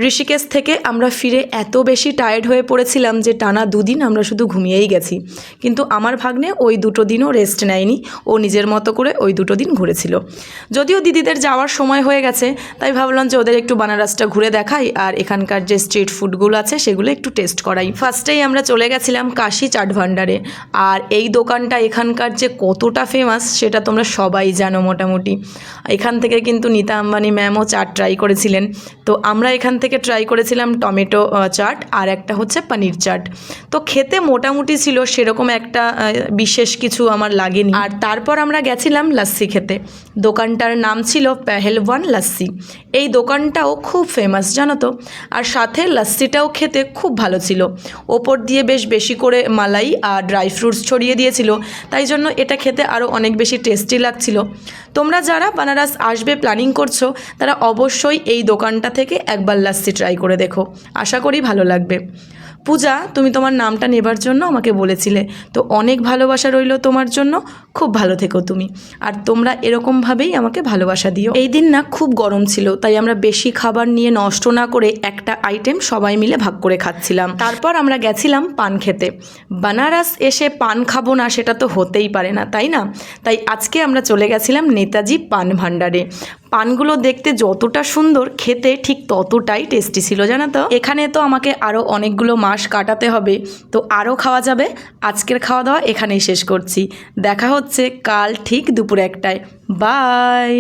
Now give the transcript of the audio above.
ঋষিকেশ থেকে আমরা ফিরে এত বেশি টায়ার্ড হয়ে পড়েছিলাম যে টানা 2 দিন আমরা শুধু ঘুমিয়েই গেছি। কিন্তু আমার ভাগ্নে ওই 2টো দিনও রেস্ট নেয়নি, ও নিজের মতো করে ওই 2টো দিন ঘুরেছিল। যদিও দিদিদের যাওয়ার সময় হয়ে গেছে, তাই ভাবলাম যে ওদের একটু বানারসটা ঘুরে দেখাই আর এখানকার যে স্ট্রিট ফুডগুলো আছে সেগুলো একটু টেস্ট করাই। ফার্স্টেই আমরা চলে গেছিলাম কাশি চাট ভান্ডারে। আর এই দোকানটা এখানকার যে কতটা ফেমাস সেটা তোমরা সবাই জানো মোটামুটি। এখান থেকে কিন্তু নীতা আম্বানি ম্যামও চাট ট্রাই করেছিলেন। তো আমরা এখান থেকে ট্রাই করেছিলাম টমেটো চাট আর একটা হচ্ছে পনির চাট। তো খেতে মোটামুটি ছিল, সেরকম একটা বিশেষ কিছু আমার লাগেনি। আর তারপর আমরা গেছিলাম লাস্সি খেতে। দোকানটার নাম ছিল পেহেলওয়ান লাস্সি। এই দোকানটাও খুব ফেমাস জানো তো। আর সাথে লাস্সিটাও খেতে খুব ভালো ছিল। ওপর দিয়ে বেশ বেশি করে মালাই আর ড্রাই ফ্রুটস ছড়িয়ে দিয়েছিল, তাই জন্য এটা খেতে আরও অনেক বেশি টেস্টি লাগছিল। তোমরা যারা বানারস আসবে প্ল্যানিং করছো তারা অবশ্যই এই দোকানটা থেকে একবার লাস্সি ট্রাই করে দেখো, আশা করি ভালো লাগবে। পূজা, তুমি তোমার নামটা নেবার জন্য আমাকে বলেছিলে, তো অনেক ভালোবাসা রইল তোমার জন্য। খুব ভালো থেকো তুমি, আর তোমরা এরকমভাবেই আমাকে ভালোবাসা দিও। এই দিন না খুব গরম ছিল, তাই আমরা বেশি খাবার নিয়ে নষ্ট না করে একটা আইটেম সবাই মিলে ভাগ করে খাচ্ছিলাম। তারপর আমরা গেছিলাম পান খেতে। বানারস এসে পান খাবো না সেটা তো হতেই পারে না, তাই না? তাই আজকে আমরা চলে গেছিলাম নেতাজি পান ভান্ডারে। পানগুলো দেখতে যতটা সুন্দর, খেতে ঠিক ততটাই টেস্টি ছিল জানো তো। এখানে তো আমাকে আরও অনেকগুলো মাস কাটাতে হবে, তো আরও খাওয়া যাবে। আজকের খাওয়া দাওয়া এখানেই শেষ করছি। দেখা হচ্ছে কাল ঠিক দুপুর 1টায়। বাই।